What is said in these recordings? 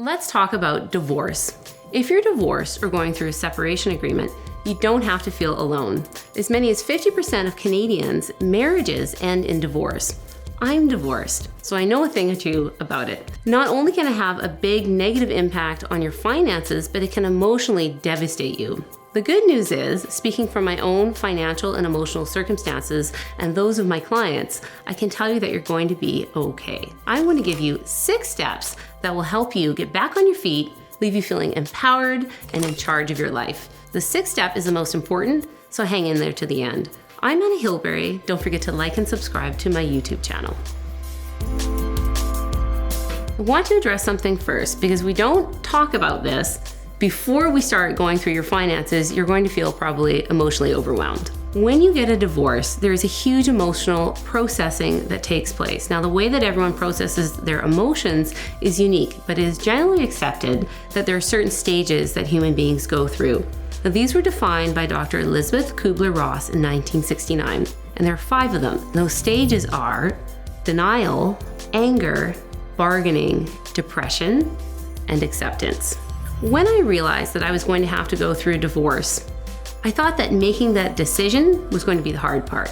Let's talk about divorce. If you're divorced or going through a separation agreement, you don't have to feel alone. As many as 50% of Canadians' marriages end in divorce. I'm divorced, so I know a thing or two about it. Not only can it have a big negative impact on your finances, but it can emotionally devastate you. The good news is, speaking from my own financial and emotional circumstances and those of my clients, I can tell you that you're going to be okay. I want to give you 6 steps that will help you get back on your feet, leave you feeling empowered and in charge of your life. The 6th step is the most important, so hang in there to the end. I'm Anna Hilberry. Don't forget to like and subscribe to my YouTube channel. I want to address something first because we don't talk about this. Before we start going through your finances, you're going to feel probably emotionally overwhelmed. When you get a divorce, there is a huge emotional processing that takes place. Now, the way that everyone processes their emotions is unique, but it is generally accepted that there are certain stages that human beings go through. Now, these were defined by Dr. Elizabeth Kubler-Ross in 1969, and there are 5 of them. Those stages are denial, anger, bargaining, depression, and acceptance. When I realized that I was going to have to go through a divorce, I thought that making that decision was going to be the hard part.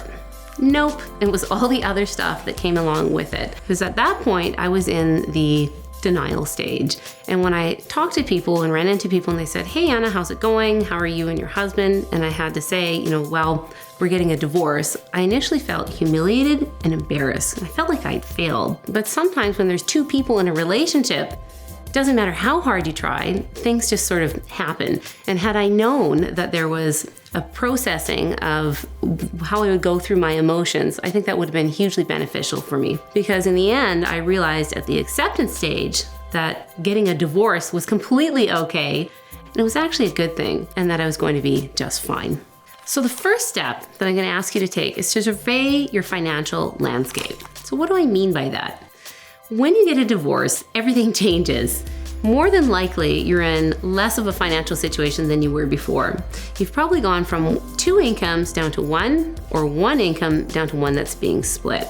Nope, it was all the other stuff that came along with it. Because at that point, I was in the denial stage. And when I talked to people and ran into people and they said, "Hey Anna, how's it going? How are you and your husband?" And I had to say, well, we're getting a divorce. I initially felt humiliated and embarrassed. I felt like I'd failed. But sometimes when there's 2 people in a relationship, it doesn't matter how hard you try, things just sort of happen. And had I known that there was a processing of how I would go through my emotions, I think that would have been hugely beneficial for me. Because in the end, I realized at the acceptance stage that getting a divorce was completely okay, and it was actually a good thing, and that I was going to be just fine. So the first step that I'm going to ask you to take is to survey your financial landscape. So what do I mean by that? When you get a divorce, everything changes. More than likely, you're in less of a financial situation than you were before. You've probably gone from 2 incomes down to 1, or 1 income down to 1 that's being split.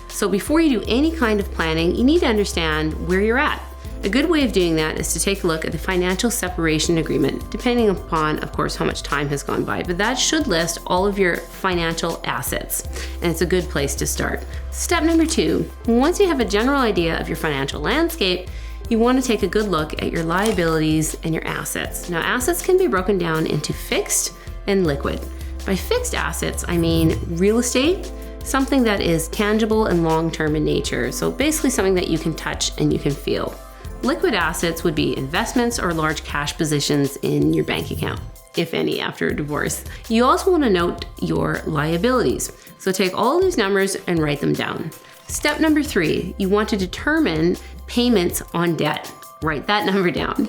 So before you do any kind of planning, you need to understand where you're at. A good way of doing that is to take a look at the financial separation agreement, depending upon, of course, how much time has gone by. But that should list all of your financial assets, and it's a good place to start. Step number 2, once you have a general idea of your financial landscape, you want to take a good look at your liabilities and your assets. Now, assets can be broken down into fixed and liquid. By fixed assets, I mean real estate, something that is tangible and long-term in nature. So basically something that you can touch and you can feel. Liquid assets would be investments or large cash positions in your bank account, if any, after a divorce. You also want to note your liabilities. So take all these numbers and write them down. Step number 3, you want to determine payments on debt. Write that number down.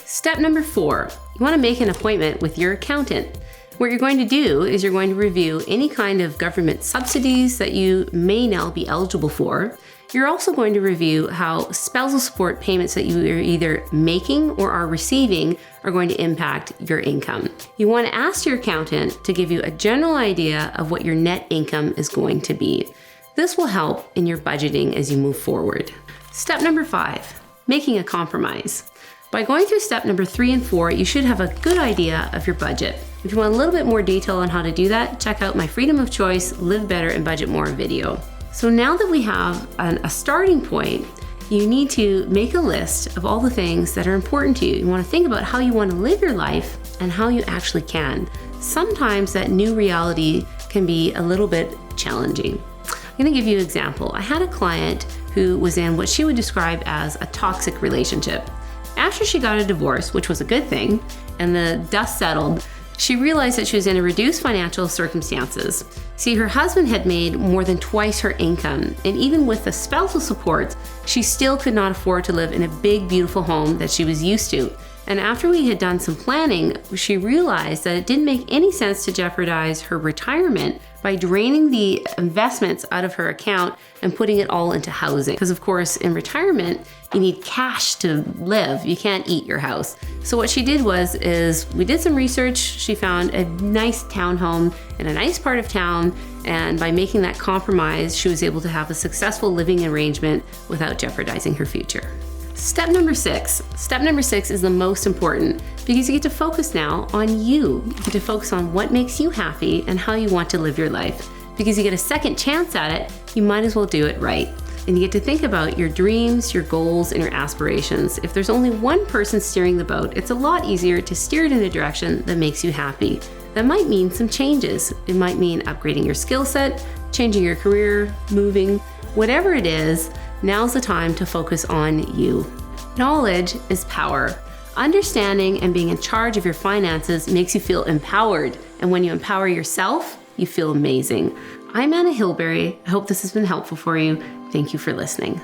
Step number 4, you want to make an appointment with your accountant. What you're going to do is you're going to review any kind of government subsidies that you may now be eligible for. You're also going to review how spousal support payments that you are either making or are receiving are going to impact your income. You want to ask your accountant to give you a general idea of what your net income is going to be. This will help in your budgeting as you move forward. Step number 5, making a compromise. By going through step number 3 and 4, you should have a good idea of your budget. If you want a little bit more detail on how to do that, check out my Freedom of Choice, Live Better and Budget More video. So now that we have a starting point, you need to make a list of all the things that are important to you. You want to think about how you want to live your life and how you actually can. Sometimes that new reality can be a little bit challenging. I'm going to give you an example. I had a client who was in what she would describe as a toxic relationship. After she got a divorce, which was a good thing, and the dust settled, she realized that she was in a reduced financial circumstances. See, her husband had made more than twice her income, and even with the spousal support, she still could not afford to live in a big, beautiful home that she was used to. And after we had done some planning, she realized that it didn't make any sense to jeopardize her retirement by draining the investments out of her account and putting it all into housing. Because of course, in retirement, you need cash to live. You can't eat your house. So what she did is we did some research. She found a nice townhome in a nice part of town. And by making that compromise, she was able to have a successful living arrangement without jeopardizing her future. Step number six. Step number six is the most important because you get to focus now on you. You get to focus on what makes you happy and how you want to live your life. Because you get a second chance at it, you might as well do it right. And you get to think about your dreams, your goals, and your aspirations. If there's only one person steering the boat, it's a lot easier to steer it in a direction that makes you happy. That might mean some changes. It might mean upgrading your skill set, changing your career, moving. Whatever it is, now's the time to focus on you. Knowledge is power. Understanding and being in charge of your finances makes you feel empowered. And when you empower yourself, you feel amazing. I'm Anna Hilberry. I hope this has been helpful for you. Thank you for listening.